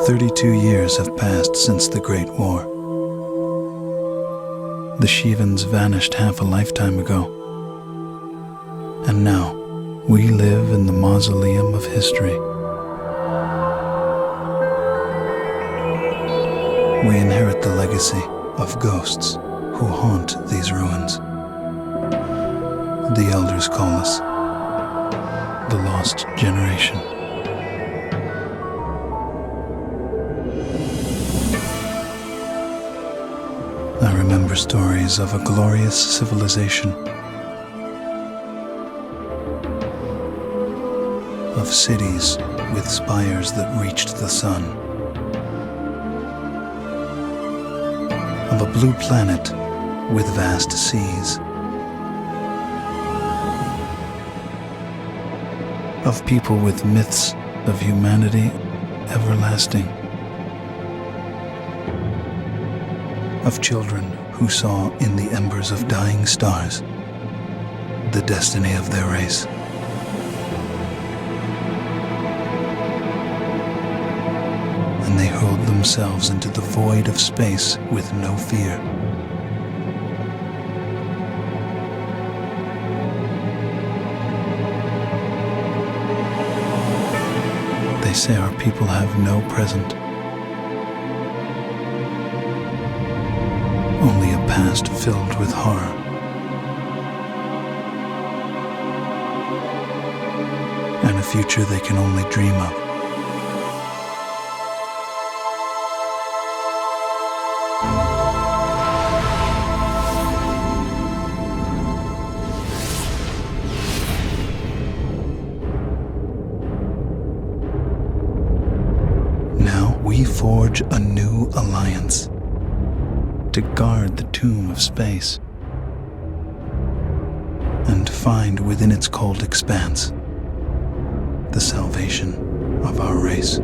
32 years have passed since the Great War. The Shivans vanished half a lifetime ago. And now, we live in the mausoleum of history. We inherit the legacy of ghosts who haunt these ruins. The elders call us the Lost Generation. I remember stories of a glorious civilization, of cities with spires that reached the sun, of a blue planet with vast seas, of people with myths of humanity everlasting, of children who saw in the embers of dying stars the destiny of their race. And they hurled themselves into the void of space with no fear. They say our people have no present, only a past filled with horror. And a future they can only dream of. Now we forge a new alliance to guard the tomb of space and to find within its cold expanse the salvation of our race.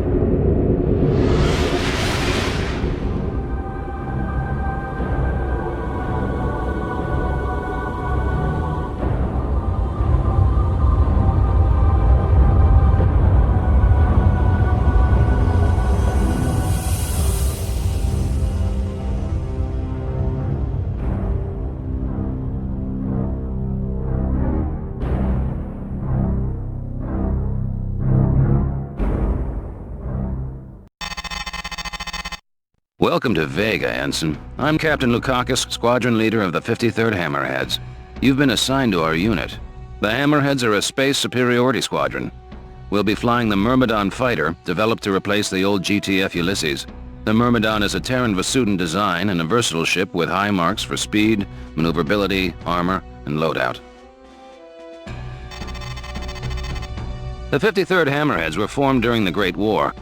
Welcome to Vega, Ensign. I'm Captain Lukakis, Squadron Leader of the 53rd Hammerheads. You've been assigned to our unit. The Hammerheads are a space superiority squadron. We'll be flying the Myrmidon fighter, developed to replace the old GTF Ulysses. The Myrmidon is a Terran Vasudan design and a versatile ship with high marks for speed, maneuverability, armor, and loadout. The 53rd Hammerheads were formed during the Great War.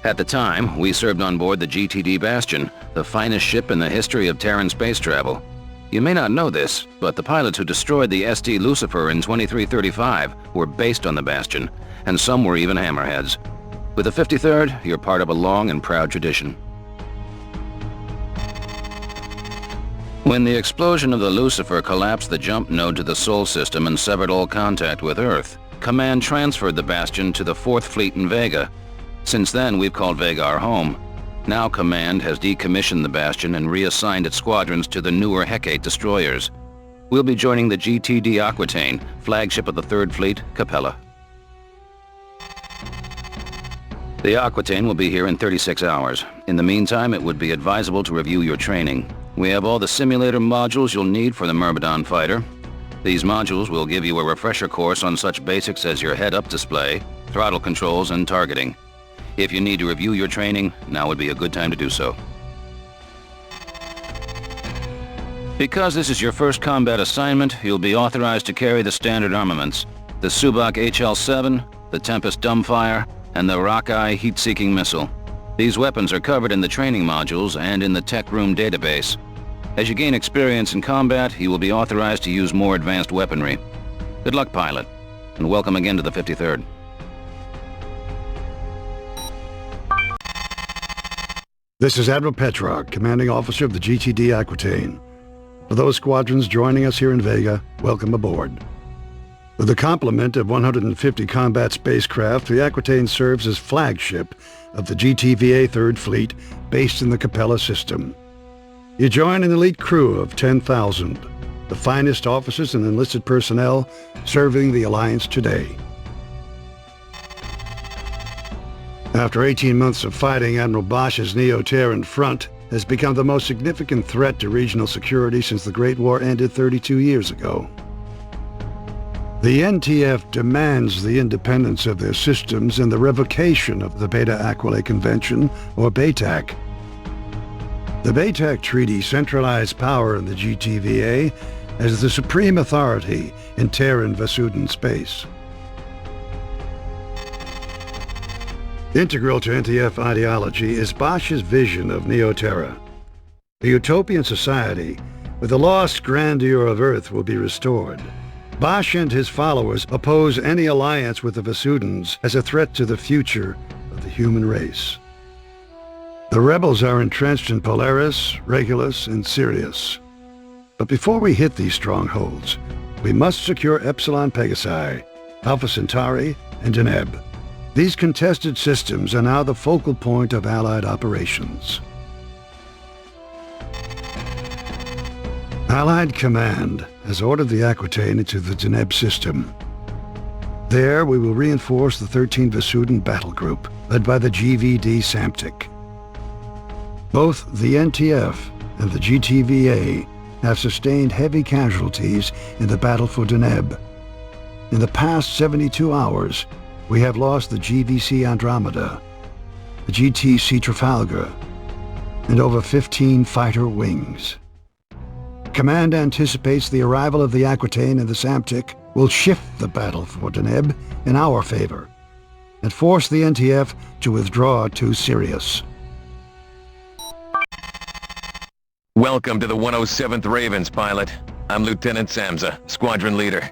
At the time, we served on board the GTD Bastion, the finest ship in the history of Terran space travel. You may not know this, but the pilots who destroyed the ST Lucifer in 2335 were based on the Bastion, and some were even Hammerheads. With the 53rd, you're part of a long and proud tradition. When the explosion of the Lucifer collapsed the jump node to the Sol system and severed all contact with Earth, Command transferred the Bastion to the 4th Fleet in Vega. Since then, we've called Vega our home. Now Command has decommissioned the Bastion and reassigned its squadrons to the newer Hecate destroyers. We'll be joining the GTD Aquitaine, flagship of the 3rd Fleet, Capella. The Aquitaine will be here in 36 hours. In the meantime, it would be advisable to review your training. We have all the simulator modules you'll need for the Myrmidon fighter. These modules will give you a refresher course on such basics as your head-up display, throttle controls, and targeting. If you need to review your training, now would be a good time to do so. Because this is your first combat assignment, you'll be authorized to carry the standard armaments: the Subak HL-7, the Tempest Dumbfire, and the Rockeye heat-seeking missile. These weapons are covered in the training modules and in the tech room database. As you gain experience in combat, you will be authorized to use more advanced weaponry. Good luck, pilot, and welcome again to the 53rd. This is Admiral Petrarch, Commanding Officer of the GTD Aquitaine. For those squadrons joining us here in Vega, welcome aboard. With a complement of 150 combat spacecraft, the Aquitaine serves as flagship of the GTVA 3rd Fleet based in the Capella system. You join an elite crew of 10,000, the finest officers and enlisted personnel serving the Alliance today. After 18 months of fighting, Admiral Bosch's Neo-Terran front has become the most significant threat to regional security since the Great War ended 32 years ago. The NTF demands the independence of their systems and the revocation of the Beta Aquilae Convention, or BATAC. The BATAC Treaty centralized power in the GTVA as the supreme authority in Terran Vasudan space. Integral to NTF ideology is Bosch's vision of Neo-Terra. A utopian society where the lost grandeur of Earth will be restored. Bosch and his followers oppose any alliance with the Vasudans as a threat to the future of the human race. The rebels are entrenched in Polaris, Regulus, and Sirius. But before we hit these strongholds, we must secure Epsilon Pegasi, Alpha Centauri, and Deneb. These contested systems are now the focal point of Allied operations. Allied Command has ordered the Aquitaine into the Deneb system. There, we will reinforce the 13 Vasudan battle group, led by the GVD Samtic. Both the NTF and the GTVA have sustained heavy casualties in the battle for Deneb. In the past 72 hours, we have lost the GVC Andromeda, the GTC Trafalgar, and over 15 fighter wings. Command anticipates the arrival of the Aquitaine and the Samtic will shift the battle for Deneb in our favor and force the NTF to withdraw to Sirius. Welcome to the 107th Ravens, pilot. I'm Lieutenant Samza, Squadron Leader.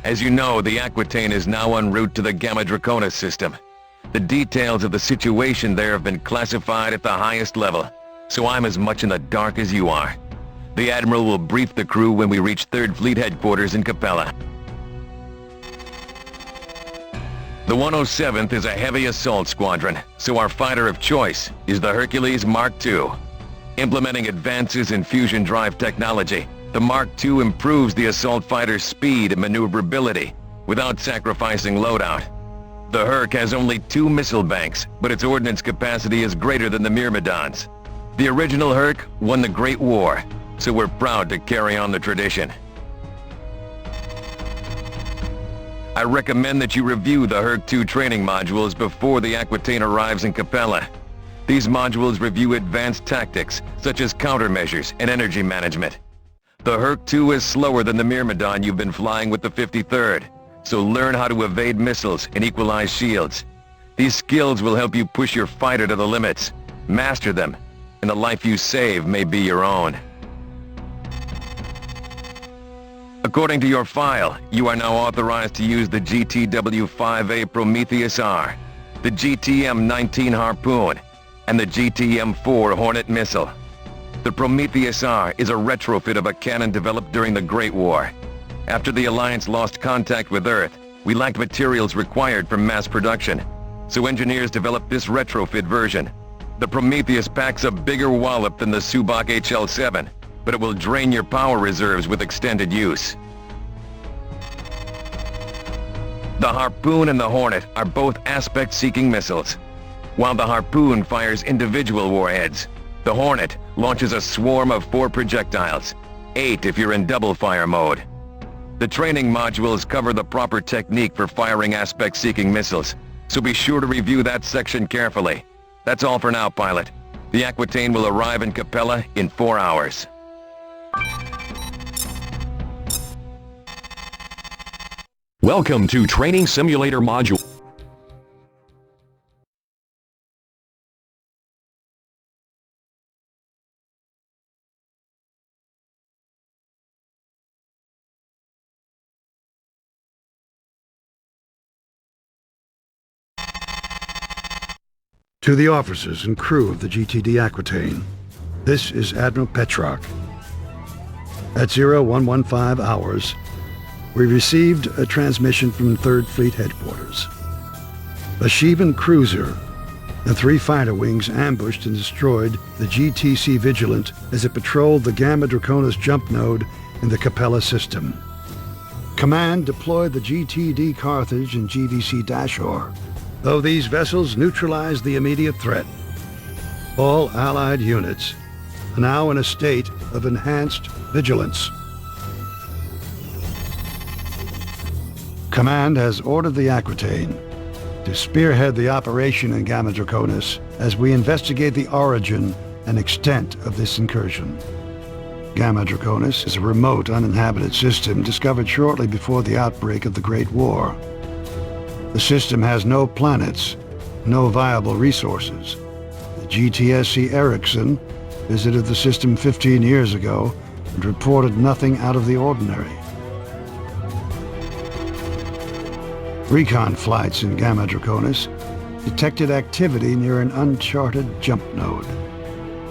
As you know, the Aquitaine is now en route to the Gamma Draconis system. The details of the situation there have been classified at the highest level, so I'm as much in the dark as you are. The Admiral will brief the crew when we reach 3rd Fleet Headquarters in Capella. The 107th is a heavy assault squadron, so our fighter of choice is the Hercules Mark II. Implementing advances in fusion drive technology, the Mark II improves the assault fighter's speed and maneuverability without sacrificing loadout. The Herc has only 2 missile banks, but its ordnance capacity is greater than the Myrmidons. The original Herc won the Great War, so we're proud to carry on the tradition. I recommend that you review the Herc 2 training modules before the Aquitaine arrives in Capella. These modules review advanced tactics, such as countermeasures and energy management. The Herc 2 is slower than the Myrmidon you've been flying with the 53rd, so learn how to evade missiles and equalize shields. These skills will help you push your fighter to the limits. Master them, and the life you save may be your own. According to your file, you are now authorized to use the GTW-5A Prometheus R, the GTM-19 Harpoon, and the GTM-4 Hornet missile. The Prometheus R is a retrofit of a cannon developed during the Great War. After the Alliance lost contact with Earth, we lacked materials required for mass production, so engineers developed this retrofit version. The Prometheus packs a bigger wallop than the Subak HL-7, but it will drain your power reserves with extended use. The Harpoon and the Hornet are both aspect-seeking missiles. While the Harpoon fires individual warheads, the Hornet launches a swarm of 4 projectiles, 8 if you're in double-fire mode. The training modules cover the proper technique for firing aspect-seeking missiles, so be sure to review that section carefully. That's all for now, pilot. The Aquitaine will arrive in Capella in 4 hours. Welcome to Training Simulator Module. To the officers and crew of the GTD Aquitaine, this is Admiral Petrock. At 0115 hours, we received a transmission from 3rd Fleet Headquarters. A Shivan cruiser and 3 fighter wings ambushed and destroyed the GTC Vigilant as it patrolled the Gamma Draconis jump node in the Capella system. Command deployed the GTD Carthage and GVC Dashor, though these vessels neutralized the immediate threat. All Allied units are now in a state of enhanced vigilance. Command has ordered the Aquitaine to spearhead the operation in Gamma Draconis as we investigate the origin and extent of this incursion. Gamma Draconis is a remote, uninhabited system discovered shortly before the outbreak of the Great War. The system has no planets, no viable resources. The GTSC Erickson visited the system 15 years ago and reported nothing out of the ordinary. Recon flights in Gamma Draconis detected activity near an uncharted jump node.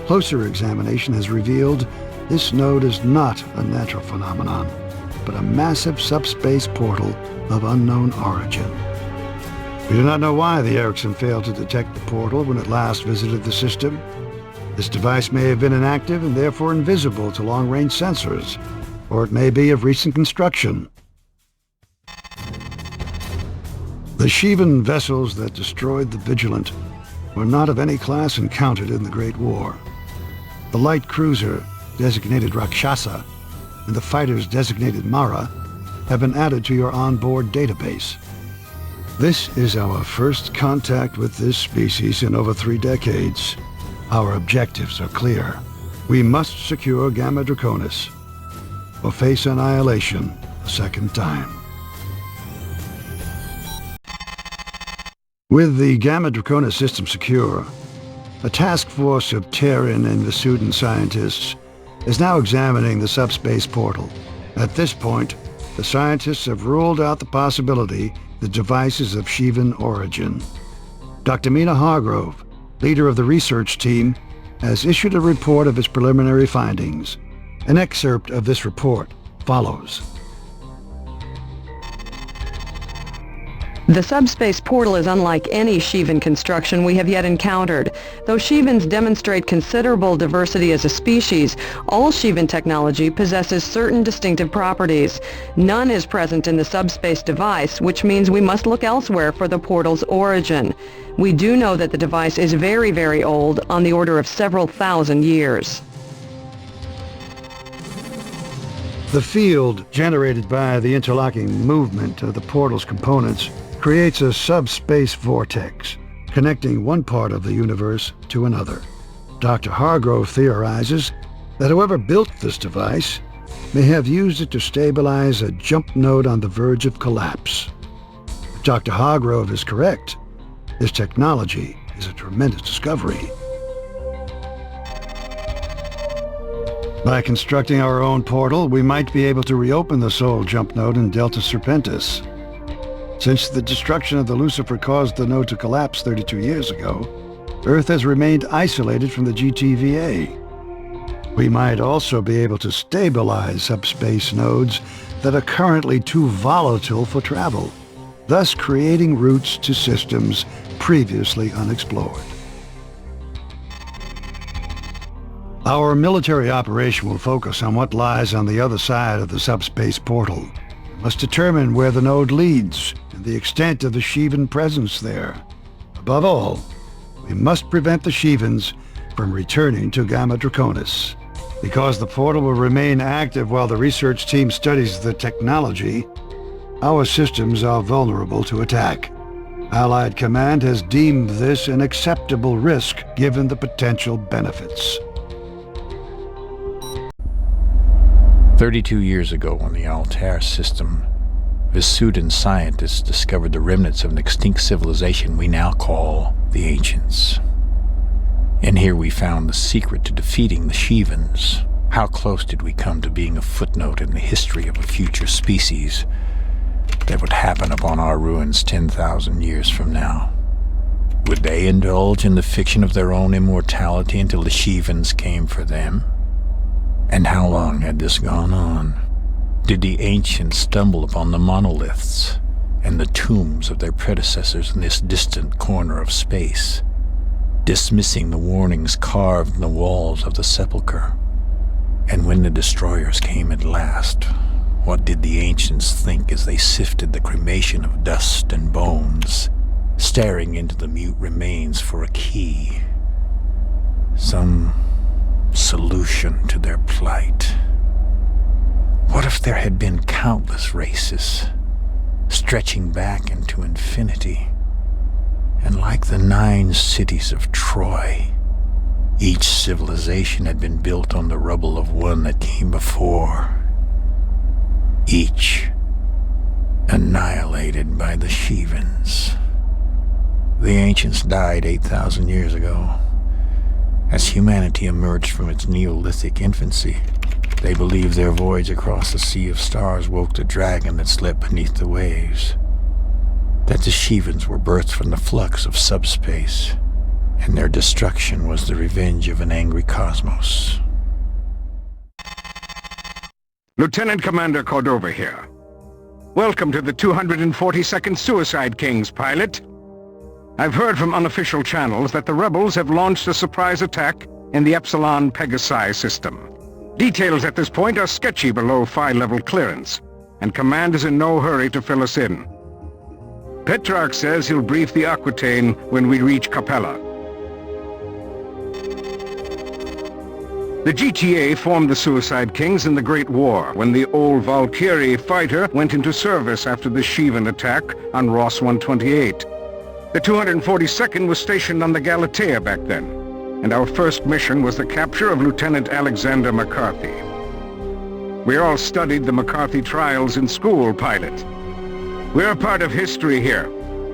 Closer examination has revealed this node is not a natural phenomenon, but a massive subspace portal of unknown origin. We do not know why the Erickson failed to detect the portal when it last visited the system. This device may have been inactive and therefore invisible to long-range sensors, or it may be of recent construction. The Shivan vessels that destroyed the Vigilant were not of any class encountered in the Great War. The light cruiser, designated Rakshasa, and the fighters designated Mara have been added to your onboard database. This is our first contact with this species in over 3 decades. Our objectives are clear. We must secure Gamma Draconis or face annihilation a second time. With the Gamma Draconis system secure, a task force of Terran and Vesudan scientists is now examining the subspace portal. At this point, the scientists have ruled out the possibility the device is of Shivan origin. Dr. Mina Hargrove, leader of the research team, has issued a report of its preliminary findings. An excerpt of this report follows. The subspace portal is unlike any Shivan construction we have yet encountered. Though Shivans demonstrate considerable diversity as a species, all Shivan technology possesses certain distinctive properties. None is present in the subspace device, which means we must look elsewhere for the portal's origin. We do know that the device is very, very old, on the order of several thousand years. The field generated by the interlocking movement of the portal's components creates a subspace vortex, connecting one part of the universe to another. Dr. Hargrove theorizes that whoever built this device may have used it to stabilize a jump node on the verge of collapse. If Dr. Hargrove is correct, this technology is a tremendous discovery. By constructing our own portal, we might be able to reopen the Sol jump node in Delta Serpentis. Since the destruction of the Lucifer caused the node to collapse 32 years ago, Earth has remained isolated from the GTVA. We might also be able to stabilize subspace nodes that are currently too volatile for travel, thus creating routes to systems previously unexplored. Our military operation will focus on what lies on the other side of the subspace portal. We must determine where the node leads and the extent of the Shivan presence there. Above all, we must prevent the Shivans from returning to Gamma Draconis. Because the portal will remain active while the research team studies the technology, our systems are vulnerable to attack. Allied Command has deemed this an acceptable risk given the potential benefits. 32 years ago on the Altair system, Vesudan scientists discovered the remnants of an extinct civilization we now call the Ancients. And here we found the secret to defeating the Shivans. How close did we come to being a footnote in the history of a future species that would happen upon our ruins 10,000 years from now? Would they indulge in the fiction of their own immortality until the Shivans came for them? And how long had this gone on? Did the ancients stumble upon the monoliths and the tombs of their predecessors in this distant corner of space, dismissing the warnings carved in the walls of the sepulchre? And when the destroyers came at last, what did the ancients think as they sifted the cremation of dust and bones, staring into the mute remains for a key, some solution to their plight? What if there had been countless races, stretching back into infinity, and like the 9 cities of Troy, each civilization had been built on the rubble of one that came before, each annihilated by the Shivans. The ancients died 8,000 years ago. As humanity emerged from its Neolithic infancy, they believed their voyage across the sea of stars woke the dragon that slept beneath the waves, that the Shivans were birthed from the flux of subspace, and their destruction was the revenge of an angry cosmos. Lieutenant Commander Cordova here. Welcome to the 242nd Suicide Kings, pilot. I've heard from unofficial channels that the rebels have launched a surprise attack in the Epsilon Pegasi system. Details at this point are sketchy below Phi-level clearance, and Command is in no hurry to fill us in. Petrarch says he'll brief the Aquitaine when we reach Capella. The GTA formed the Suicide Kings in the Great War, when the old Valkyrie fighter went into service after the Shivan attack on Ross 128. The 242nd was stationed on the Galatea back then, and our first mission was the capture of Lieutenant Alexander McCarthy. We all studied the McCarthy trials in school, pilot. We're a part of history here,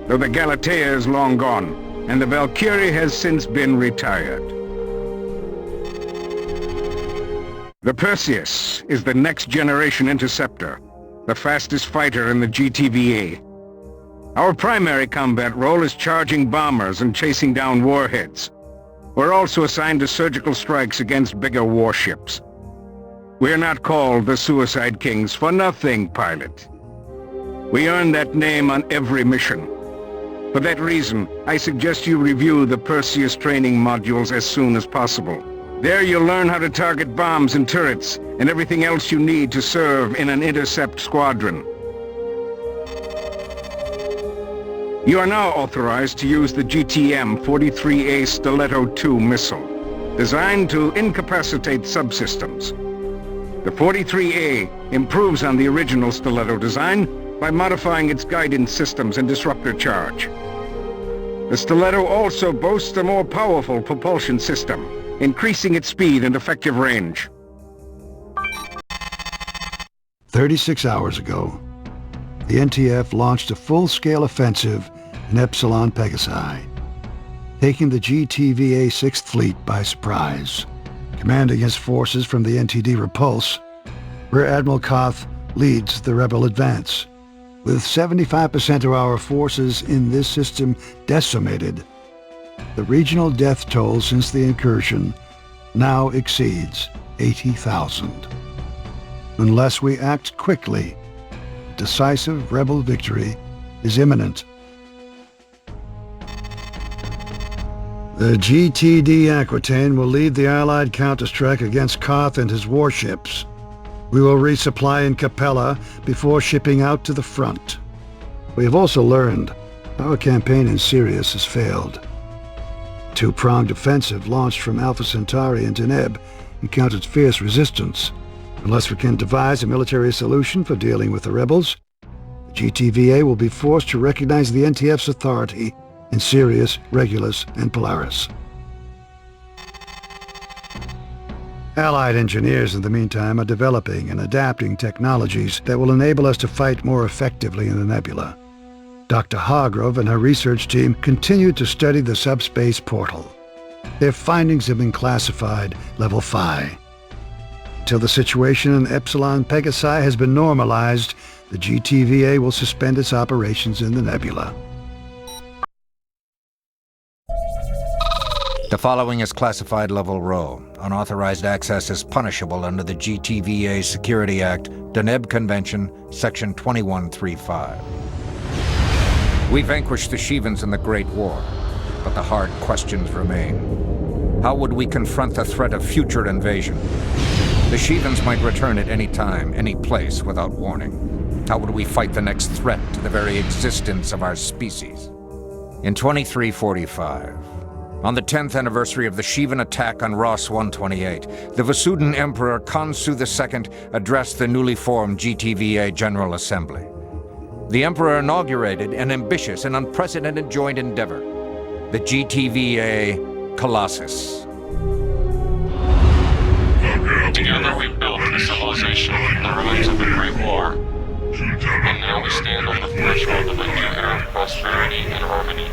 though the Galatea is long gone, and the Valkyrie has since been retired. The Perseus is the next-generation interceptor, the fastest fighter in the GTVA. Our primary combat role is charging bombers and chasing down warheads. We're also assigned to surgical strikes against bigger warships. We're not called the Suicide Kings for nothing, pilot. We earn that name on every mission. For that reason, I suggest you review the Perseus training modules as soon as possible. There you'll learn how to target bombs and turrets, and everything else you need to serve in an intercept squadron. You are now authorized to use the GTM-43A Stiletto II missile, designed to incapacitate subsystems. The 43A improves on the original Stiletto design by modifying its guidance systems and disruptor charge. The Stiletto also boasts a more powerful propulsion system, increasing its speed and effective range. 36 hours ago, the NTF launched a full-scale offensive in Epsilon Pegasi, taking the GTVA 6th Fleet by surprise. Commanding his forces from the NTD Repulse, Rear Admiral Koth leads the rebel advance. With 75% of our forces in this system decimated, the regional death toll since the incursion now exceeds 80,000. Unless we act quickly, decisive rebel victory is imminent. The GTD Aquitaine will lead the Allied counterstrike against Koth and his warships. We will resupply in Capella before shipping out to the front. We have also learned our campaign in Sirius has failed. Two-pronged offensive launched from Alpha Centauri and Deneb encountered fierce resistance. Unless we can devise a military solution for dealing with the rebels, the GTVA will be forced to recognize the NTF's authority in Sirius, Regulus, and Polaris. Allied engineers, in the meantime, are developing and adapting technologies that will enable us to fight more effectively in the nebula. Dr. Hargrove and her research team continue to study the subspace portal. Their findings have been classified Level Phi. Until the situation in Epsilon Pegasi has been normalized, the GTVA will suspend its operations in the nebula. The following is classified level Rho. Unauthorized access is punishable under the GTVA Security Act, Deneb Convention, Section 2135. We vanquished the Shivans in the Great War, but the hard questions remain. How would we confront the threat of future invasion? The Shivans might return at any time, any place, without warning. How would we fight the next threat to the very existence of our species? In 2345, on the 10th anniversary of the Shivan attack on Ross 128, the Vasudan Emperor Khonsu II addressed the newly formed GTVA General Assembly. The Emperor inaugurated an ambitious and unprecedented joint endeavor, the GTVA Colossus. Together we built a civilization in the ruins of the Great War, and now we stand on the threshold of a new era of prosperity and harmony.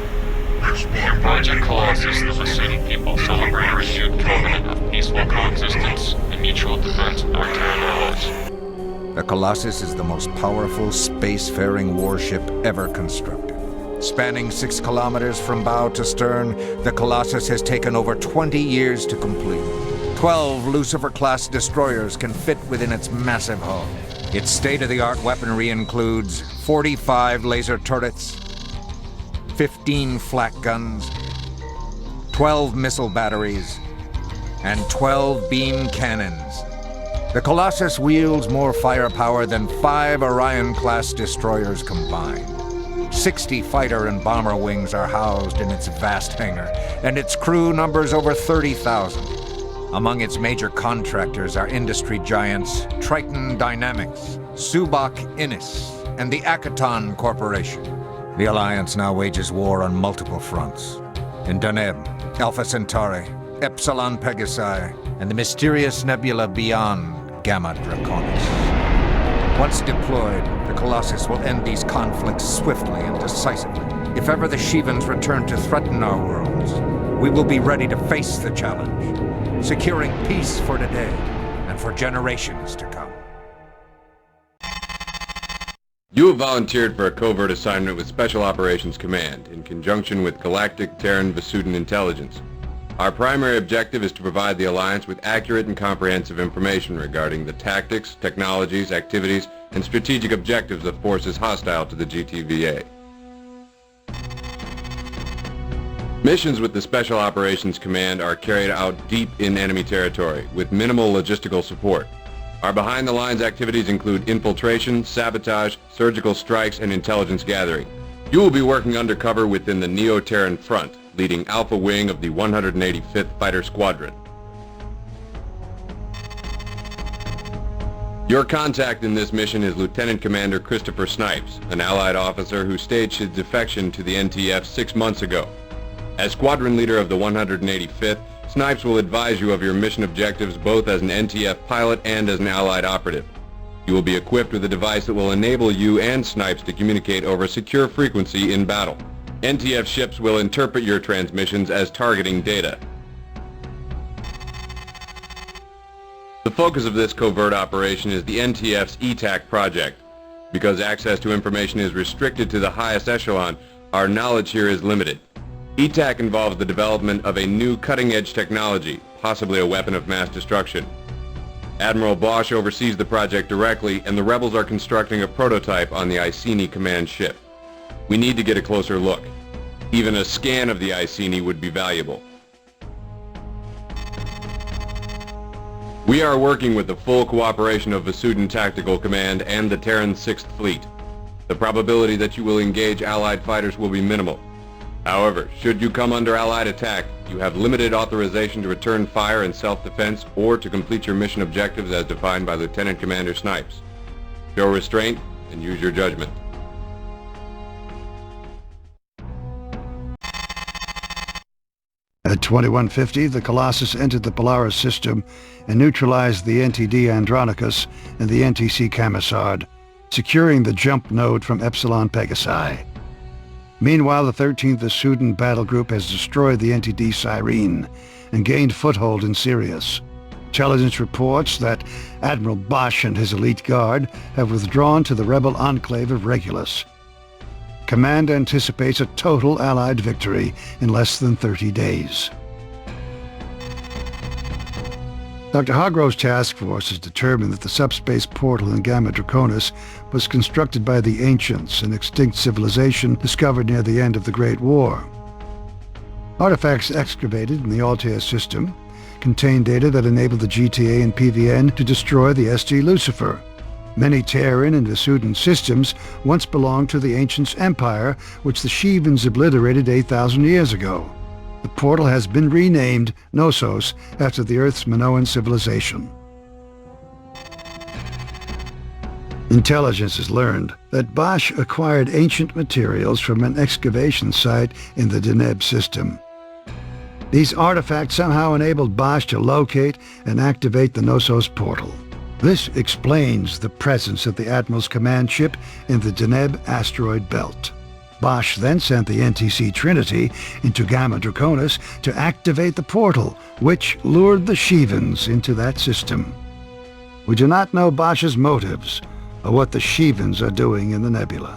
Through Project Colossus, the Vasudan people celebrate a renewed covenant of peaceful coexistence and mutual defense with our Terran allies. The Colossus is the most powerful spacefaring warship ever constructed. Spanning 6 kilometers from bow to stern, the Colossus has taken over 20 years to complete. 12 Lucifer-class destroyers can fit within its massive hull. Its state-of-the-art weaponry includes 45 laser turrets, 15 flak guns, 12 missile batteries, and 12 beam cannons. The Colossus wields more firepower than 5 Orion-class destroyers combined. 60 fighter and bomber wings are housed in its vast hangar, and its crew numbers over 30,000. Among its major contractors are industry giants Triton Dynamics, Subak Innis, and the Akaton Corporation. The Alliance now wages war on multiple fronts. In Deneb, Alpha Centauri, Epsilon Pegasi, and the mysterious nebula beyond Gamma Draconis. Once deployed, the Colossus will end these conflicts swiftly and decisively. If ever the Shivans return to threaten our worlds, we will be ready to face the challenge, securing peace for today and for generations to come. You have volunteered for a covert assignment with Special Operations Command in conjunction with Galactic Terran Vasudan Intelligence. Our primary objective is to provide the Alliance with accurate and comprehensive information regarding the tactics, technologies, activities, and strategic objectives of forces hostile to the GTVA. Missions with the Special Operations Command are carried out deep in enemy territory with minimal logistical support. Our behind-the-lines activities include infiltration, sabotage, surgical strikes, and intelligence gathering. You will be working undercover within the Neo-Terran Front, leading Alpha Wing of the 185th Fighter Squadron. Your contact in this mission is Lieutenant Commander Christopher Snipes, an Allied officer who staged his defection to the NTF 6 months ago. As Squadron Leader of the 185th, Snipes will advise you of your mission objectives both as an NTF pilot and as an Allied operative. You will be equipped with a device that will enable you and Snipes to communicate over a secure frequency in battle. NTF ships will interpret your transmissions as targeting data. The focus of this covert operation is the NTF's ETAC project. Because access to information is restricted to the highest echelon, our knowledge here is limited. ETAC involves the development of a new cutting-edge technology, possibly a weapon of mass destruction. Admiral Bosch oversees the project directly, and the rebels are constructing a prototype on the Iceni command ship. We need to get a closer look. Even a scan of the Iceni would be valuable. We are working with the full cooperation of Vasudan Tactical Command and the Terran 6th Fleet. The probability that you will engage Allied fighters will be minimal. However, should you come under Allied attack, you have limited authorization to return fire in self-defense or to complete your mission objectives as defined by Lieutenant Commander Snipes. Show restraint and use your judgment. At 2150, the Colossus entered the Polaris system and neutralized the NTD Andronicus and the NTC Camisard, securing the jump node from Epsilon Pegasi. Meanwhile, the 13th Vasudan battle group has destroyed the NTD Cyrene and gained foothold in Sirius. Intelligence reports that Admiral Bosch and his elite guard have withdrawn to the rebel enclave of Regulus. Command anticipates a total Allied victory in less than 30 days. Dr. Hargrove's task force has determined that the subspace portal in Gamma Draconis was constructed by the ancients, an extinct civilization discovered near the end of the Great War. Artifacts excavated in the Altair system contain data that enabled the GTA and PVN to destroy the SG Lucifer. Many Terran and Vesudan systems once belonged to the Ancients' Empire, which the Shivans obliterated 8,000 years ago. The portal has been renamed Knossos after the Earth's Minoan civilization. Intelligence has learned that Bosch acquired ancient materials from an excavation site in the Deneb system. These artifacts somehow enabled Bosch to locate and activate the Knossos portal. This explains the presence of the Admiral's command ship in the Deneb asteroid belt. Bosch then sent the NTC Trinity into Gamma Draconis to activate the portal, which lured the Shivans into that system. We do not know Bosch's motives or what the Shivans are doing in the nebula.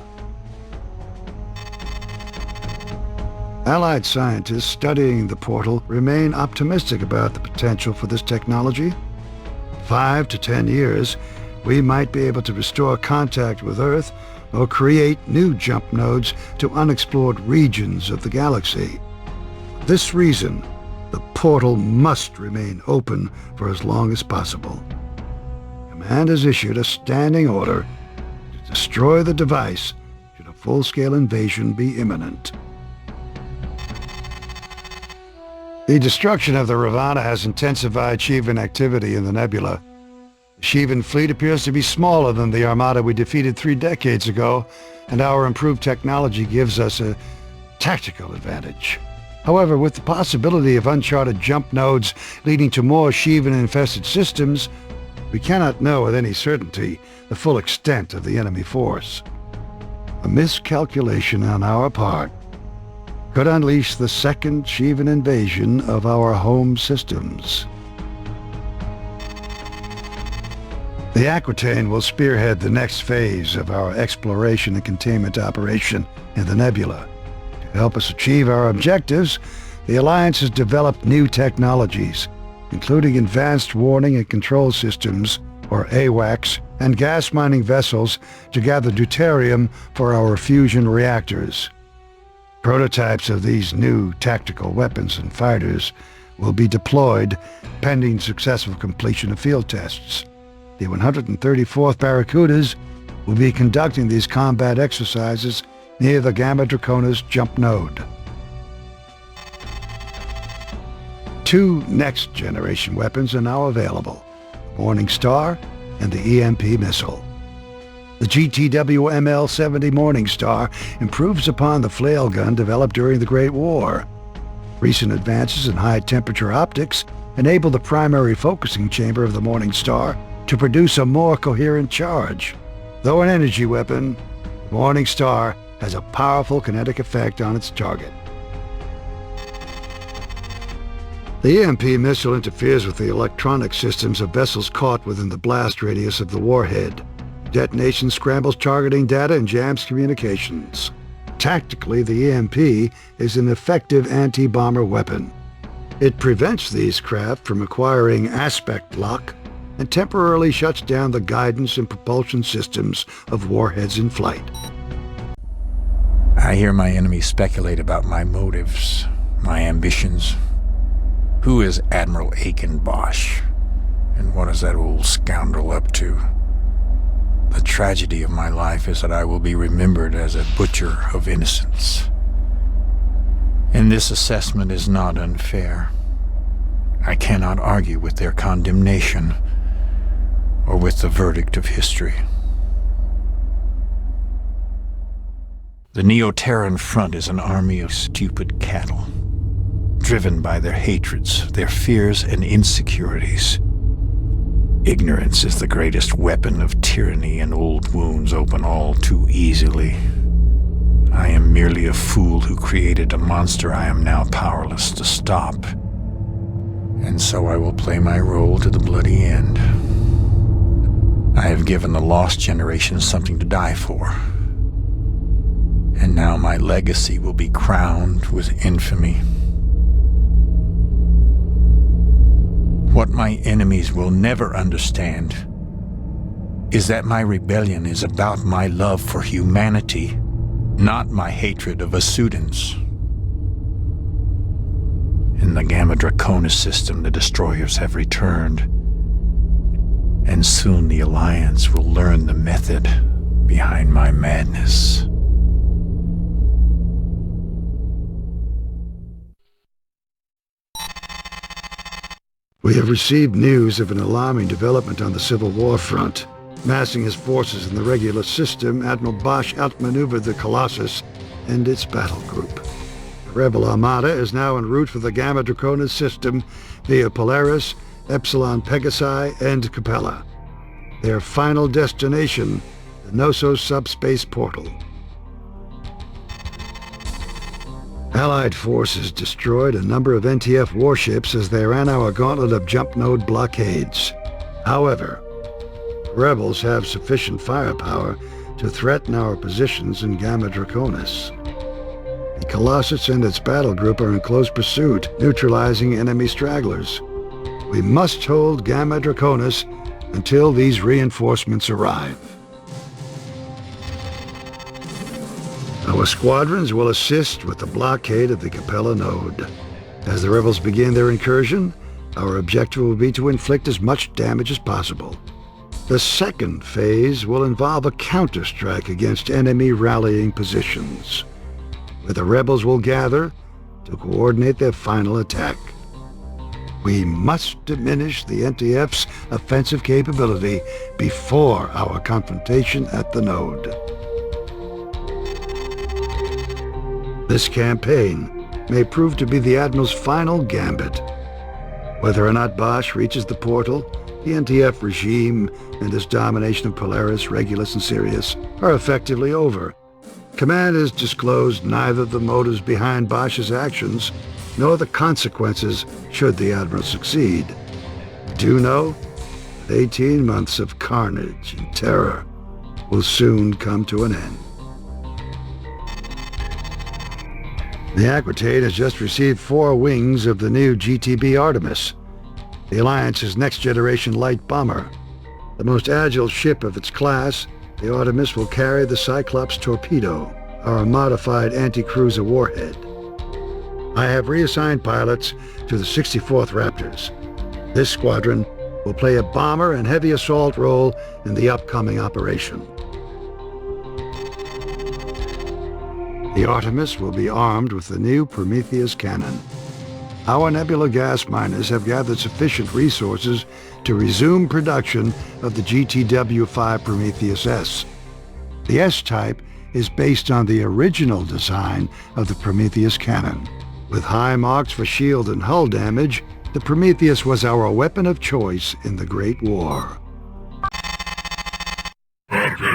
Allied scientists studying the portal remain optimistic about the potential for this technology. 5 to 10 years, we might be able to restore contact with Earth or create new jump nodes to unexplored regions of the galaxy. For this reason, the portal must remain open for as long as possible. Command has issued a standing order to destroy the device should a full-scale invasion be imminent. The destruction of the Ravana has intensified Shivan activity in the nebula. The Shivan fleet appears to be smaller than the armada we defeated 3 decades ago, and our improved technology gives us a tactical advantage. However, with the possibility of uncharted jump nodes leading to more Shivan-infested systems, we cannot know with any certainty the full extent of the enemy force. A miscalculation on our part could unleash the second Shivan invasion of our home systems. The Aquitaine will spearhead the next phase of our exploration and containment operation in the nebula. To help us achieve our objectives, the Alliance has developed new technologies, including advanced warning and control systems, or AWACS, and gas mining vessels to gather deuterium for our fusion reactors. Prototypes of these new tactical weapons and fighters will be deployed pending successful completion of field tests. The 134th Barracudas will be conducting these combat exercises near the Gamma Draconis jump node. 2 next-generation weapons are now available, the Morning Star and the EMP missile. The GTW ML-70 Morning Star improves upon the flail gun developed during the Great War. Recent advances in high-temperature optics enable the primary focusing chamber of the Morning Star to produce a more coherent charge. Though an energy weapon, the Morning Star has a powerful kinetic effect on its target. The EMP missile interferes with the electronic systems of vessels caught within the blast radius of the warhead. Detonation scrambles targeting data and jams communications. Tactically, the EMP is an effective anti-bomber weapon. It prevents these craft from acquiring aspect lock and temporarily shuts down the guidance and propulsion systems of warheads in flight. I hear my enemies speculate about my motives, my ambitions. Who is Admiral Aiken Bosch? And what is that old scoundrel up to? The tragedy of my life is that I will be remembered as a butcher of innocence. And this assessment is not unfair. I cannot argue with their condemnation or with the verdict of history. The Neo-Terran Front is an army of stupid cattle, driven by their hatreds, their fears and insecurities. Ignorance is the greatest weapon of tyranny, and old wounds open all too easily. I am merely a fool who created a monster I am now powerless to stop. And so I will play my role to the bloody end. I have given the lost generation something to die for. And now my legacy will be crowned with infamy. What my enemies will never understand is that my rebellion is about my love for humanity, not my hatred of Vesudans. In the Gamma Draconis system, the destroyers have returned, and soon the Alliance will learn the method behind my madness. We have received news of an alarming development on the Civil War front. Massing his forces in the regular system, Admiral Bosch outmaneuvered the Colossus and its battle group. The Rebel Armada is now en route for the Gamma Draconis system via Polaris, Epsilon Pegasi, and Capella. Their final destination, the Noso subspace portal. Allied forces destroyed a number of NTF warships as they ran our gauntlet of jump node blockades. However, rebels have sufficient firepower to threaten our positions in Gamma Draconis. The Colossus and its battle group are in close pursuit, neutralizing enemy stragglers. We must hold Gamma Draconis until these reinforcements arrive. Our squadrons will assist with the blockade of the Capella node. As the rebels begin their incursion, our objective will be to inflict as much damage as possible. The second phase will involve a counterstrike against enemy rallying positions, where the rebels will gather to coordinate their final attack. We must diminish the NTF's offensive capability before our confrontation at the node. This campaign may prove to be the Admiral's final gambit. Whether or not Bosch reaches the portal, the NTF regime and its domination of Polaris, Regulus, and Sirius are effectively over. Command has disclosed neither the motives behind Bosch's actions nor the consequences should the Admiral succeed. We do know that 18 months of carnage and terror will soon come to an end. The Aquitaine has just received 4 wings of the new GTB Artemis, the Alliance's next-generation light bomber. The most agile ship of its class, the Artemis will carry the Cyclops torpedo, our modified anti-cruiser warhead. I have reassigned pilots to the 64th Raptors. This squadron will play a bomber and heavy assault role in the upcoming operation. The Artemis will be armed with the new Prometheus cannon. Our nebula gas miners have gathered sufficient resources to resume production of the GTW-5 Prometheus S. The S-type is based on the original design of the Prometheus cannon. With high marks for shield and hull damage, the Prometheus was our weapon of choice in the Great War.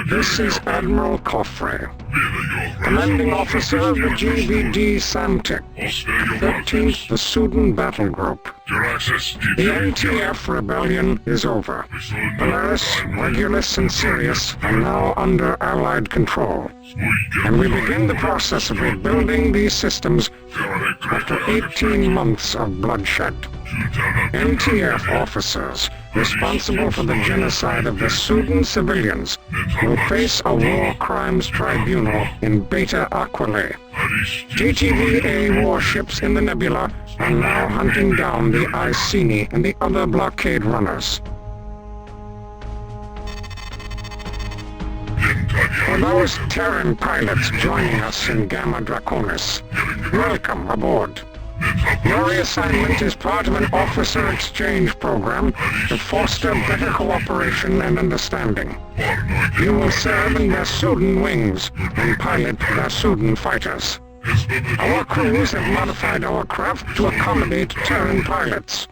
This is Admiral Coffray, Commanding Officer of the GVD Samtec, 13th Vesudin Battle Group. The NTF rebellion is over. Polaris, Regulus, and Sirius are now under Allied control, and we begin the process of rebuilding these systems after 18 months of bloodshed. NTF officers responsible for the genocide of Vesudan civilians will face a war crimes tribunal in Beta Aquila. GTVA warships in the nebula are now hunting down the Iceni and the other blockade runners. For those Terran pilots joining us in Gamma Draconis, welcome aboard. Your reassignment is part of an officer exchange program to foster better cooperation and understanding. You will serve in Vesudan wings and pilot Vesudan fighters. Our crews have modified our craft to accommodate Terran pilots.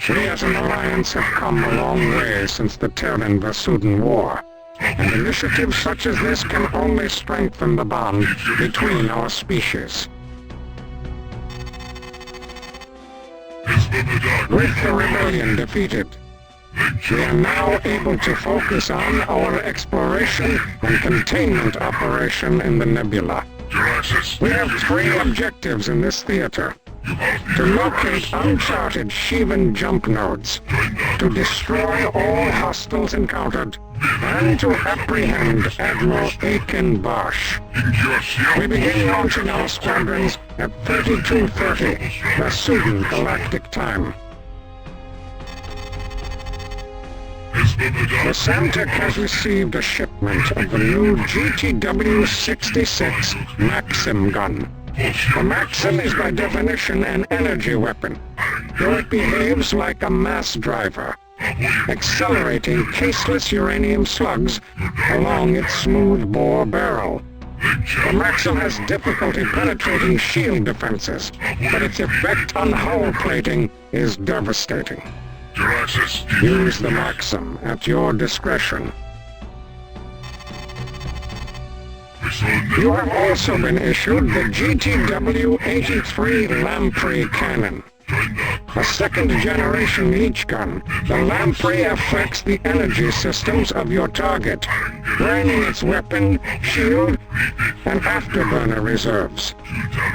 We as an alliance have come a long way since the Terran-Vesudan War, and initiatives such as this can only strengthen the bond between our species. With the rebellion defeated, we are now able to focus on our exploration and containment operation in the nebula. We have 3 objectives in this theater. To locate uncharted Shivan jump nodes, to destroy all hostiles encountered, and to apprehend Admiral Aiken Bosch. We begin launching our squadrons at 32:30, Vasudhan Galactic Time. The Samtec has received a shipment of the new GTW-66 Maxim gun. The Maxim is by definition an energy weapon, though it behaves like a mass driver, accelerating caseless uranium slugs along its smooth-bore barrel. The Maxim has difficulty penetrating shield defenses, but its effect on hull plating is devastating. Use the Maxim at your discretion. You have also been issued the GTW-83 Lamprey cannon. A second-generation leech gun, the Lamprey affects the energy systems of your target, draining its weapon, shield, and afterburner reserves.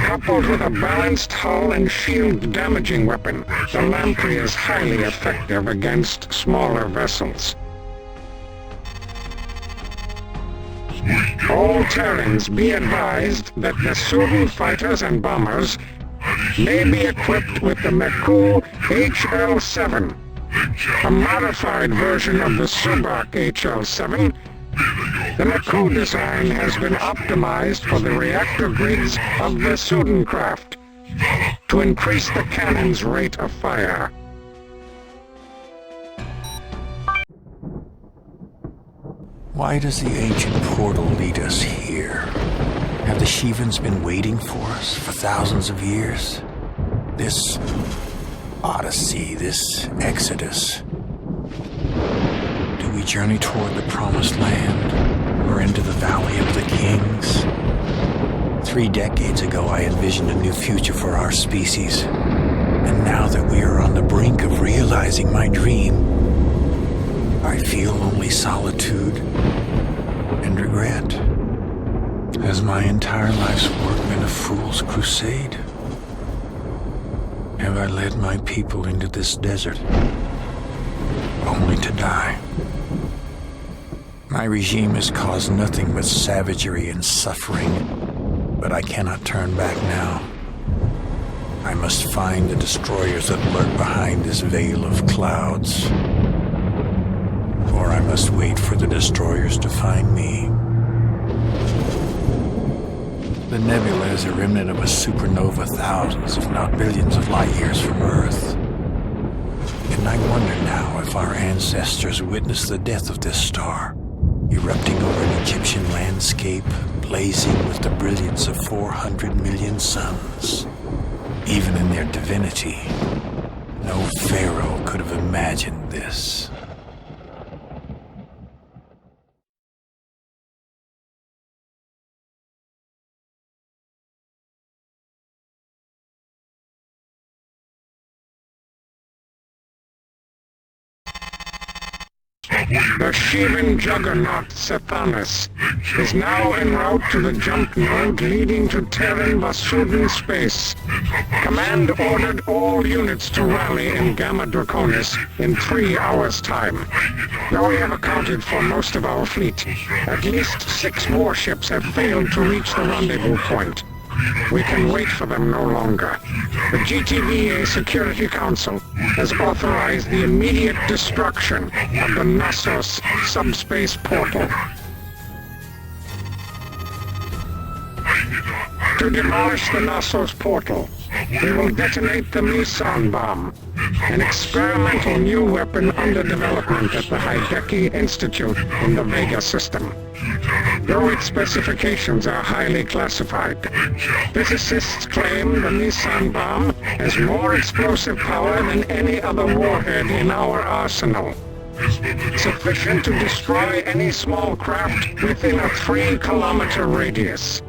Coupled with a balanced hull and shield-damaging weapon, the Lamprey is highly effective against smaller vessels. All Terrans be advised that the Vasudhan fighters and bombers may be equipped with the Meku HL-7, a modified version of the Subak HL-7. The Meku design has been optimized for the reactor grids of the Vasudhan craft to increase the cannon's rate of fire. Why does the ancient portal lead us here? Have the Shivans been waiting for us for thousands of years? This odyssey, this exodus. Do we journey toward the promised land, or into the valley of the kings? 3 decades ago I envisioned a new future for our species, and now that we are on the brink of realizing my dream, I feel only solitude and regret. Has my entire life's work been a fool's crusade? Have I led my people into this desert, only to die? My regime has caused nothing but savagery and suffering, but I cannot turn back now. I must find the destroyers that lurk behind this veil of clouds. Or I must wait for the destroyers to find me. The nebula is a remnant of a supernova thousands, if not billions of light years from Earth. And I wonder now if our ancestors witnessed the death of this star, erupting over an Egyptian landscape, blazing with the brilliance of 400 million suns. Even in their divinity, no pharaoh could have imagined this. The Shivan juggernaut Cephanus is now en route to the jump node leading to Terran Vasudhan space. Command ordered all units to rally in Gamma Draconis in 3 hours' time. Though we have accounted for most of our fleet, at least 6 warships have failed to reach the rendezvous point. We can wait for them no longer. The GTVA Security Council has authorized the immediate destruction of the Knossos subspace portal. To demolish the Knossos portal, we will detonate the Meson bomb, an experimental new weapon under development at the Hideki Institute in the Vega system. Though its specifications are highly classified, physicists claim the Meson bomb has more explosive power than any other warhead in our arsenal. Sufficient to destroy any small craft within a 3-kilometer radius.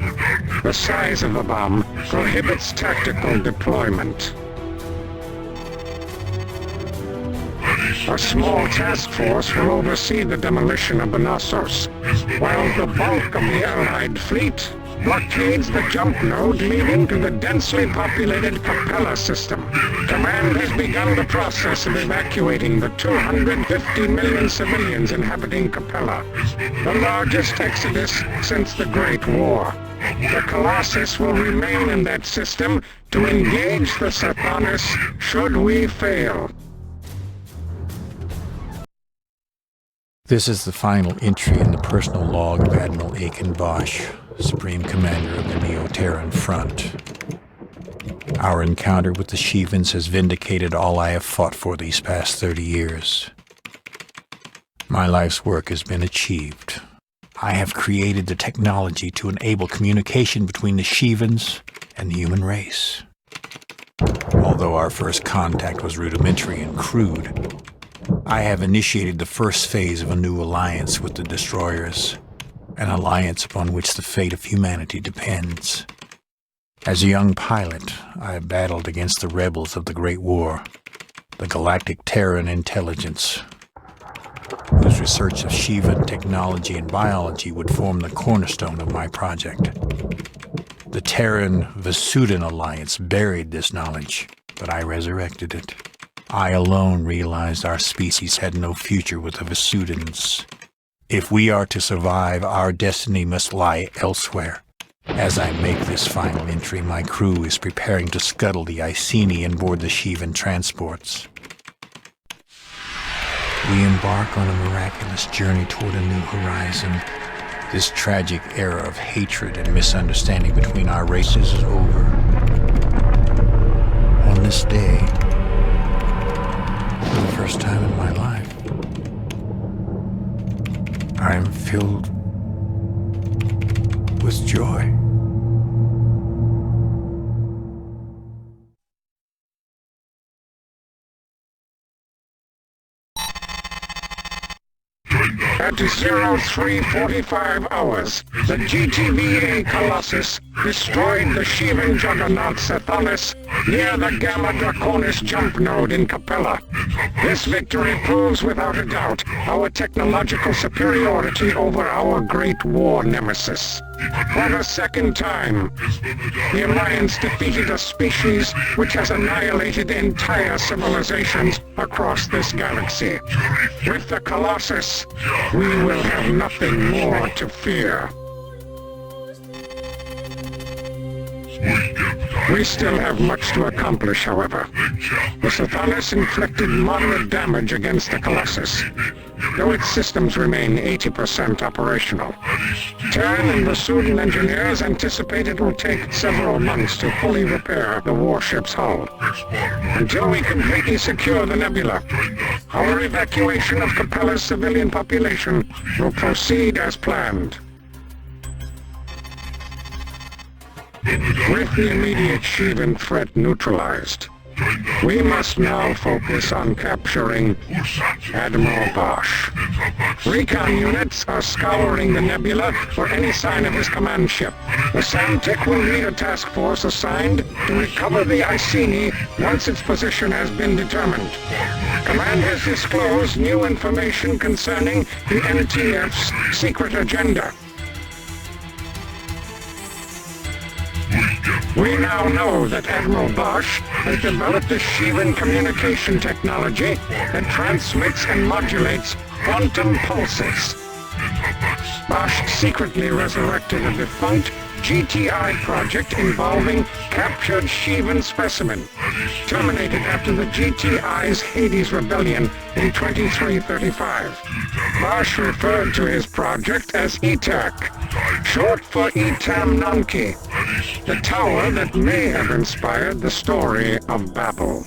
The size of the bomb prohibits tactical deployment. A small task force will oversee the demolition of the Knossos, while the bulk of the Allied fleet blockades the jump node leading to the densely populated Capella system. Command has begun the process of evacuating the 250 million civilians inhabiting Capella, the largest exodus since the Great War. The Colossus will remain in that system to engage the Sathanas should we fail. This is the final entry in the personal log of Admiral Aiken Bosch, Supreme Commander of the Neo-Terran Front. Our encounter with the Shivans has vindicated all I have fought for these past 30 years. My life's work has been achieved. I have created the technology to enable communication between the Shivans and the human race. Although our first contact was rudimentary and crude, I have initiated the first phase of a new alliance with the Destroyers, an alliance upon which the fate of humanity depends. As a young pilot, I battled against the rebels of the Great War, the Galactic Terran Intelligence, whose research of Shivan technology and biology would form the cornerstone of my project. The Terran-Vasudan alliance buried this knowledge, but I resurrected it. I alone realized our species had no future with the Vasudans. If we are to survive, our destiny must lie elsewhere. As I make this final entry, my crew is preparing to scuttle the Iceni and board the Shivan transports. We embark on a miraculous journey toward a new horizon. This tragic era of hatred and misunderstanding between our races is over. On this day, for the first time in my life, I am filled with joy. At 03:45 hours, the GTVA Colossus destroyed the Shivan juggernaut Sathanas near the Gamma Draconis jump node in Capella. This victory proves without a doubt our technological superiority over our Great War nemesis. For the second time, the Alliance defeated a species which has annihilated entire civilizations across this galaxy. With the Colossus, we will have nothing more to fear. We still have much to accomplish, however. The Sathanas inflicted moderate damage against the Colossus, though its systems remain 80% operational. Terran and Vasudan engineers anticipate it will take several months to fully repair the warship's hull. Until we completely secure the nebula, our evacuation of Capella's civilian population will proceed as planned. With the immediate Shivan threat neutralized, we must now focus on capturing Admiral Bosch. Recon units are scouring the nebula for any sign of his command ship. The Samtic will lead a task force assigned to recover the Iceni once its position has been determined. Command has disclosed new information concerning the NTF's secret agenda. We now know that Admiral Bosch has developed a Shivan communication technology that transmits and modulates quantum pulses. Bosch secretly resurrected a defunct GTI project involving captured Shivan specimen, terminated after the GTI's Hades rebellion in 2335. Bosch referred to his project as ETAC, short for Etam Nanki, the tower that may have inspired the story of Babel.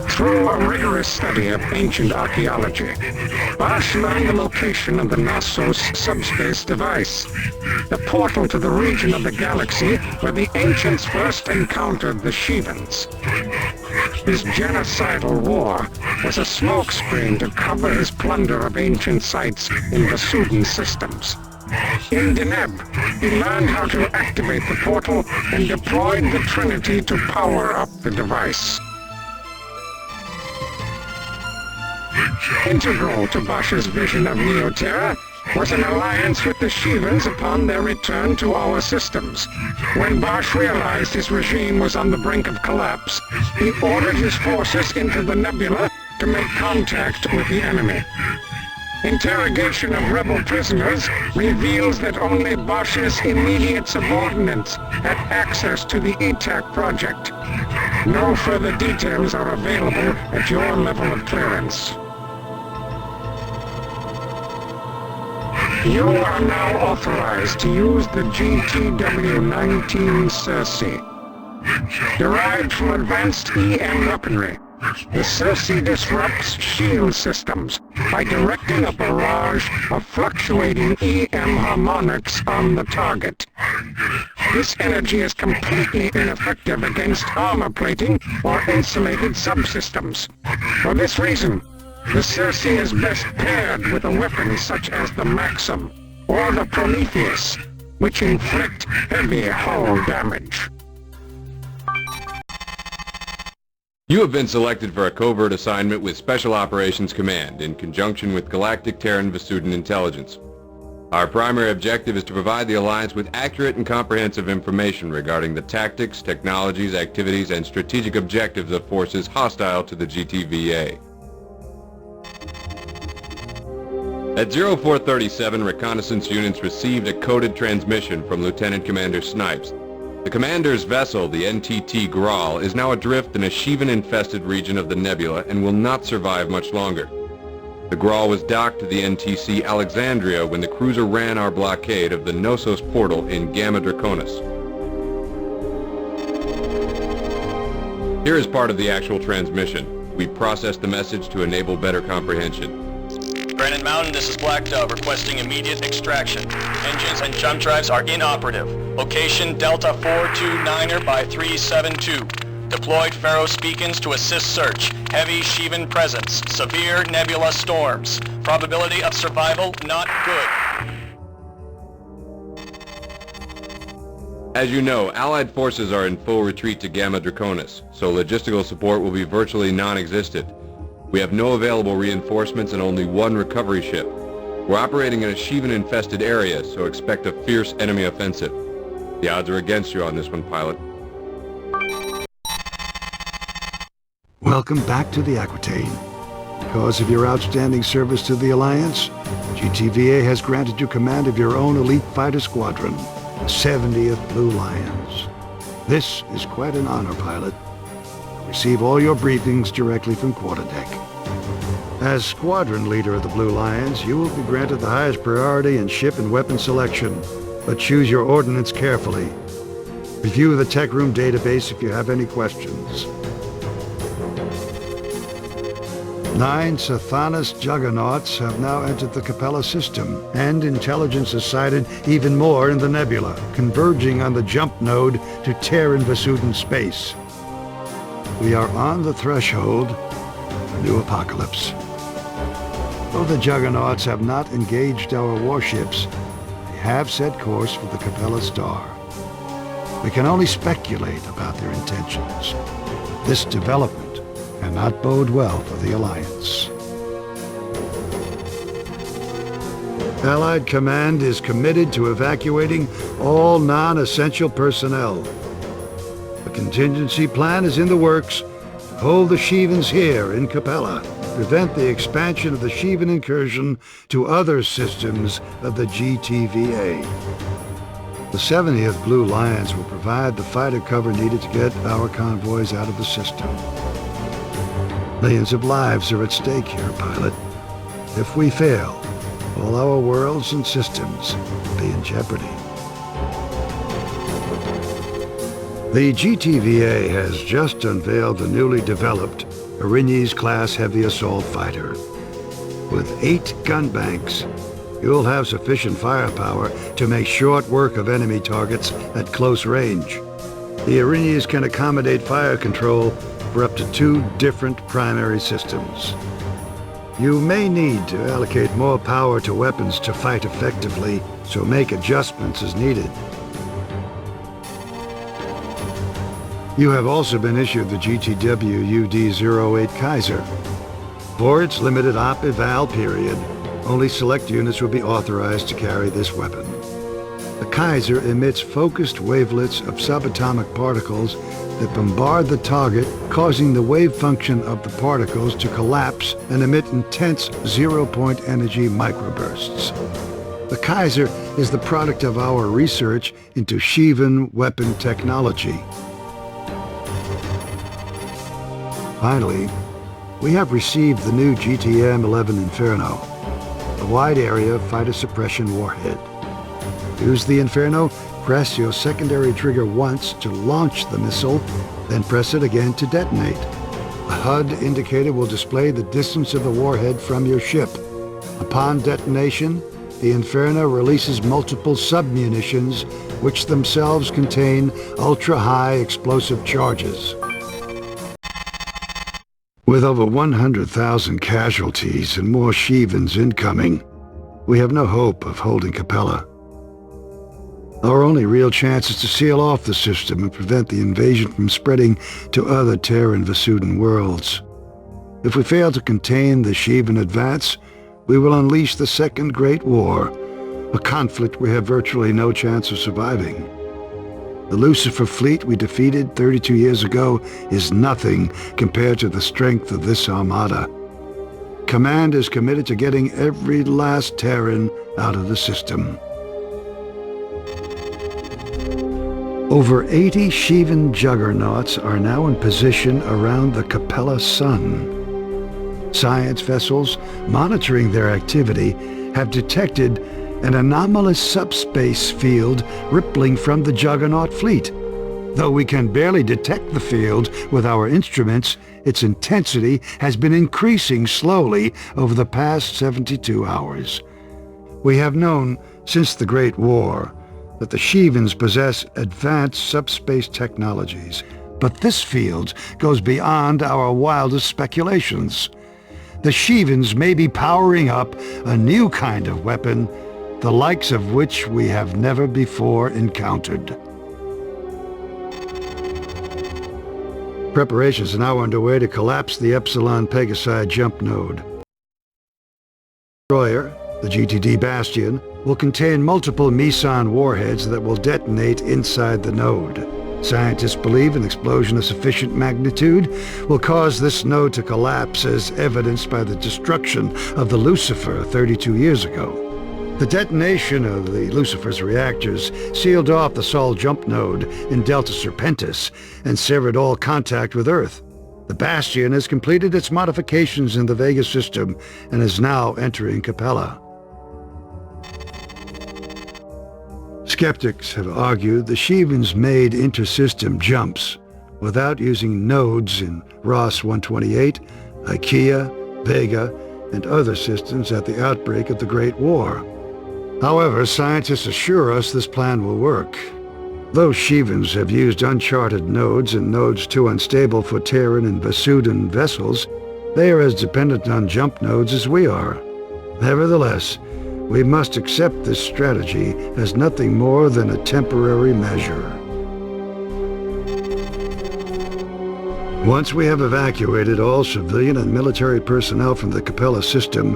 Through a rigorous study of ancient archaeology, Bosch learned the location of the Knossos subspace device, the portal to the region of the galaxy where the ancients first encountered the Shivans. His genocidal war was a smokescreen to cover his plunder of ancient sites in Vasudan systems. In Deneb, he learned how to activate the portal and deployed the Trinity to power up the device. Integral to Bosch's vision of Neo-Terra was an alliance with the Shivans upon their return to our systems. When Bosch realized his regime was on the brink of collapse, he ordered his forces into the nebula to make contact with the enemy. Interrogation of rebel prisoners reveals that only Bosch's immediate subordinates had access to the ETAC project. No further details are available at your level of clearance. You are now authorized to use the GTW-19 Cersei, derived from advanced EM weaponry. The Cersei disrupts shield systems by directing a barrage of fluctuating EM harmonics on the target. This energy is completely ineffective against armor plating or insulated subsystems. For this reason, the Cersei is best paired with a weapon such as the Maxim or the Prometheus, which inflict heavy hull damage. You have been selected for a covert assignment with Special Operations Command in conjunction with Galactic Terran Vasudin Intelligence. Our primary objective is to provide the Alliance with accurate and comprehensive information regarding the tactics, technologies, activities, and strategic objectives of forces hostile to the GTVA. At 0437, reconnaissance units received a coded transmission from Lieutenant Commander Snipes. The commander's vessel, the NTT Graal, is now adrift in a Shivan-infested region of the nebula and will not survive much longer. The Graal was docked to the NTC Alexandria when the cruiser ran our blockade of the Knossos portal in Gamma Draconis. Here is part of the actual transmission. We processed the message to enable better comprehension. Granite Mountain, this is Black Dove, requesting immediate extraction. Engines and jump drives are inoperative. Location Delta 429er by 372. Deployed Pharos beacons to assist search. Heavy Shivan presence. Severe nebula storms. Probability of survival not good. As you know, Allied forces are in full retreat to Gamma Draconis, so logistical support will be virtually non-existent. We have no available reinforcements and only one recovery ship. We're operating in a Shivan-infested area, so expect a fierce enemy offensive. The odds are against you on this one, pilot. Welcome back to the Aquitaine. Because of your outstanding service to the Alliance, GTVA has granted you command of your own elite fighter squadron, the 70th Blue Lions. This is quite an honor, pilot. Receive all your briefings directly from quarterdeck. As squadron leader of the Blue Lions, you will be granted the highest priority in ship and weapon selection, but choose your ordnance carefully. Review the tech room database if you have any questions. 9 Sathanas juggernauts have now entered the Capella system, and intelligence has sighted even more in the nebula, converging on the jump node to Terran Vasudin space. We are on the threshold of a new apocalypse. Though the Juggernauts have not engaged our warships, they have set course for the Capella star. We can only speculate about their intentions. This development cannot bode well for the Alliance. Allied Command is committed to evacuating all non-essential personnel. A contingency plan is in the works to hold the Shivans here in Capella, prevent the expansion of the Shivan incursion to other systems of the GTVA. The 70th Blue Lions will provide the fighter cover needed to get our convoys out of the system. Millions of lives are at stake here, pilot. If we fail, all our worlds and systems will be in jeopardy. The GTVA has just unveiled the newly developed Erinyes-class heavy assault fighter. With 8 gun banks, you'll have sufficient firepower to make short work of enemy targets at close range. The Erinyes can accommodate fire control for up to 2 different primary systems. You may need to allocate more power to weapons to fight effectively, so make adjustments as needed. You have also been issued the GTW UD-08 Kaiser. For its limited op eval period, Only select units will be authorized to carry this weapon. The Kaiser emits focused wavelets of subatomic particles that bombard the target, causing the wave function of the particles to collapse and emit intense zero-point energy microbursts. The Kaiser is the product of our research into Shivan weapon technology. Finally, we have received the new GTM-11 Inferno, a wide-area fighter suppression warhead. Use the Inferno, press your secondary trigger once to launch the missile, then press it again to detonate. A HUD indicator will display the distance of the warhead from your ship. Upon detonation, the Inferno releases multiple submunitions, which themselves contain ultra-high explosive charges. With over 100,000 casualties and more Shivans incoming, we have no hope of holding Capella. Our only real chance is to seal off the system and prevent the invasion from spreading to other Terran Vasudan worlds. If we fail to contain the Shivan advance, we will unleash the Second Great War, a conflict we have virtually no chance of surviving. The Lucifer fleet we defeated 32 years ago is nothing compared to the strength of this armada. Command is committed to getting every last Terran out of the system. Over 80 Shivan juggernauts are now in position around the Capella Sun. Science vessels monitoring their activity have detected an anomalous subspace field rippling from the Juggernaut fleet. Though we can barely detect the field with our instruments, its intensity has been increasing slowly over the past 72 hours. We have known since the Great War that the Shivans possess advanced subspace technologies, but this field goes beyond our wildest speculations. The Shivans may be powering up a new kind of weapon, the likes of which we have never before encountered. Preparations are now underway to collapse the Epsilon Pegasi jump node. Destroyer, the GTD Bastion, will contain multiple Meson warheads that will detonate inside the node. Scientists believe an explosion of sufficient magnitude will cause this node to collapse, as evidenced by the destruction of the Lucifer 32 years ago. The detonation of the Lucifer's reactors sealed off the Sol jump node in Delta Serpentis and severed all contact with Earth. The Bastion has completed its modifications in the Vega system and is now entering Capella. Skeptics have argued the Shivans made intersystem jumps without using nodes in Ross 128, Ikea, Vega, and other systems at the outbreak of the Great War. However, scientists assure us this plan will work. Though Shivans have used uncharted nodes and nodes too unstable for Terran and Vasudan vessels, they are as dependent on jump nodes as we are. Nevertheless, we must accept this strategy as nothing more than a temporary measure. Once we have evacuated all civilian and military personnel from the Capella system,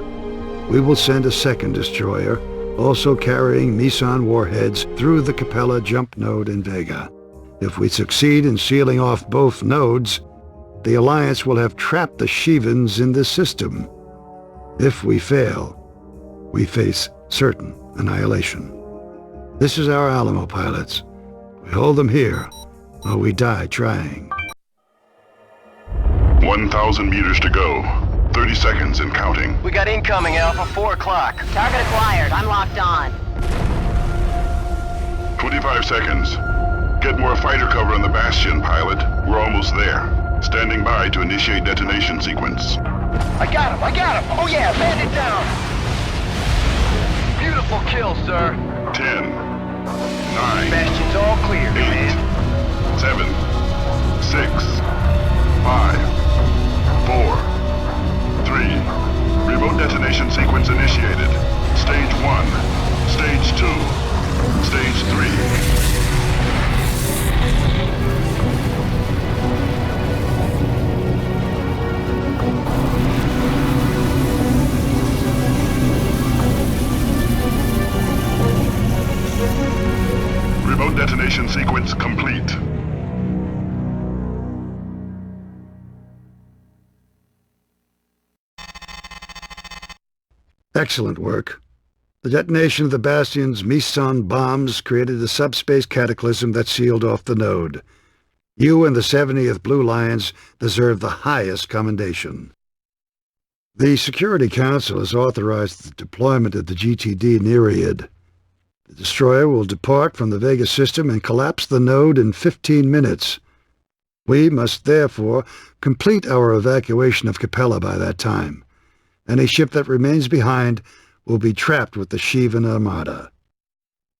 we will send a second destroyer, also carrying Meson warheads, through the Capella jump node in Vega. If we succeed in sealing off both nodes, the Alliance will have trapped the Shivans in this system. If we fail, we face certain annihilation. This is our Alamo, pilots. We hold them here, or we die trying. 1,000 meters to go. 30 seconds and counting. We got incoming, Alpha, 4 o'clock. Target acquired. I'm locked on. 25 seconds. Get more fighter cover on the Bastion, pilot. We're almost there. Standing by to initiate detonation sequence. I got him! Oh yeah, bandit down! Beautiful kill, sir. 10, 9, Bastion's all clear, 8, man. 7, 6, 5, 4, 3. Remote detonation sequence initiated. Stage 1. Stage 2. Stage 3. Detonation sequence complete. Excellent work. The detonation of the Bastion's Meson bombs created a subspace cataclysm that sealed off the node. You and the 70th Blue Lions deserve the highest commendation. The Security Council has authorized the deployment of the GTD Nereid. The destroyer will depart from the Vega system and collapse the node in 15 minutes. We must therefore complete our evacuation of Capella by that time. Any ship that remains behind will be trapped with the Shivan Armada.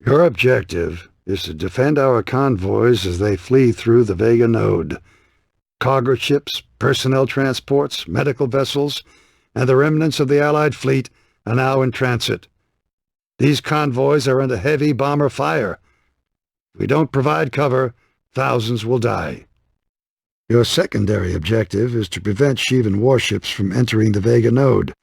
Your objective is to defend our convoys as they flee through the Vega node. Cargo ships, personnel transports, medical vessels, and the remnants of the Allied fleet are now in transit. These convoys are under heavy bomber fire. If we don't provide cover, thousands will die. Your secondary objective is to prevent Shivan warships from entering the Vega node.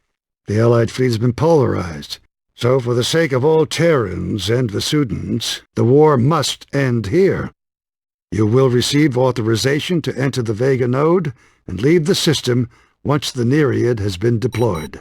The Allied fleet has been pulverized, so for the sake of all Terrans and Vesudans, the war must end here. You will receive authorization to enter the Vega node and leave the system once the Nereid has been deployed.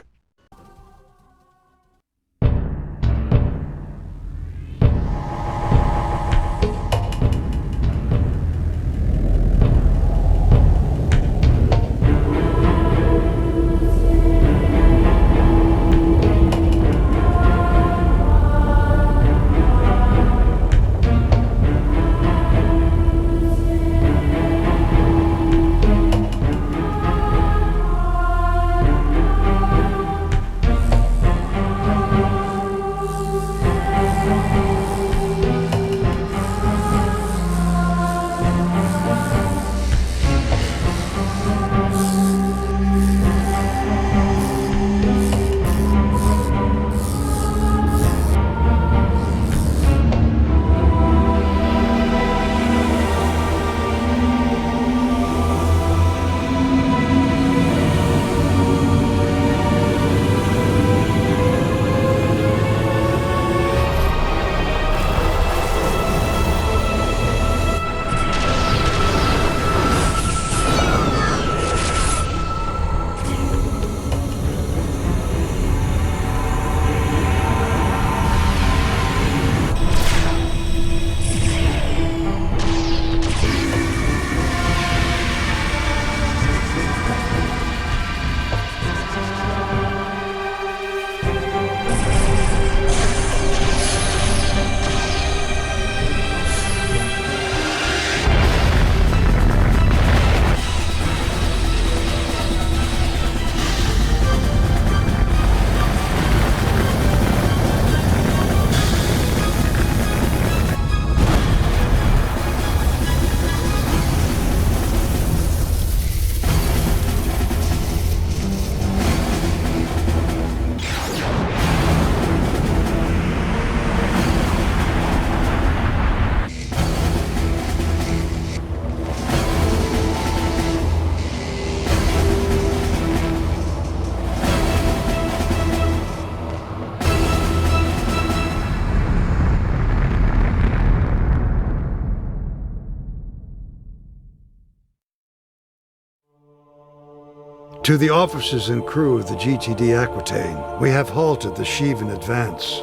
To the officers and crew of the GTD Aquitaine, we have halted the Shivan advance.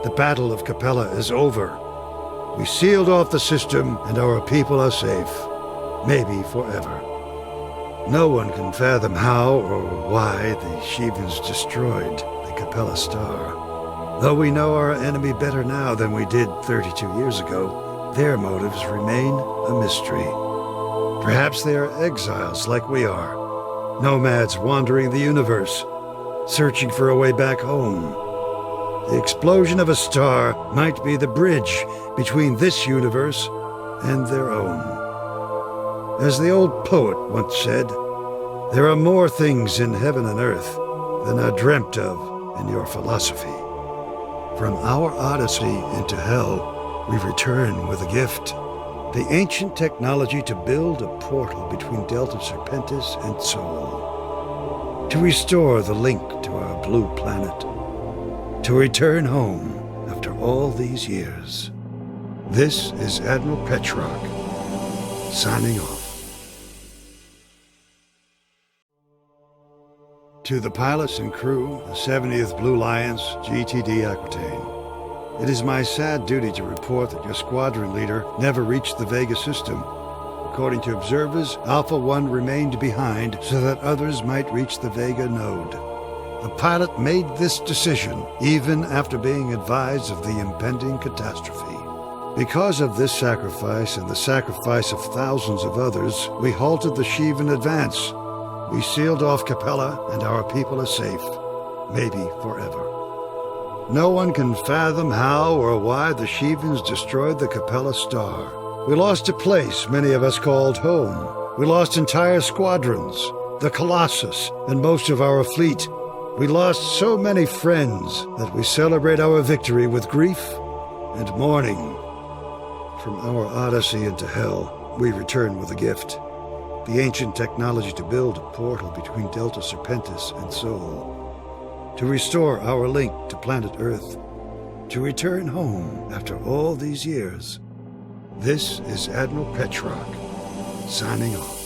The Battle of Capella is over. We sealed off the system, and our people are safe. Maybe forever. No one can fathom how or why the Shivans destroyed the Capella star. Though we know our enemy better now than we did 32 years ago, their motives remain a mystery. Perhaps they are exiles like we are. Nomads wandering the universe, searching for a way back home. The explosion of a star might be the bridge between this universe and their own. As the old poet once said, there are more things in heaven and earth than are dreamt of in your philosophy. From our odyssey into hell, we return with a gift. The ancient technology to build a portal between Delta Serpentis and Sol. To restore the link to our blue planet. To return home after all these years. This is Admiral Petrock, signing off. To the pilots and crew, the 70th Blue Lions, GTD Aquitaine. It is my sad duty to report that your squadron leader never reached the Vega system. According to observers, Alpha 1 remained behind so that others might reach the Vega node. The pilot made this decision even after being advised of the impending catastrophe. Because of this sacrifice and the sacrifice of thousands of others, we halted the Shivan advance. We sealed off Capella, and our people are safe, maybe forever. No one can fathom how or why the Shivans destroyed the Capella star. We lost a place many of us called home. We lost entire squadrons, the Colossus, and most of our fleet. We lost so many friends that we celebrate our victory with grief and mourning. From our odyssey into hell, we return with a gift. The ancient technology to build a portal between Delta Serpentis and Sol. To restore our link to planet Earth. To return home after all these years. This is Admiral Petrock, signing off.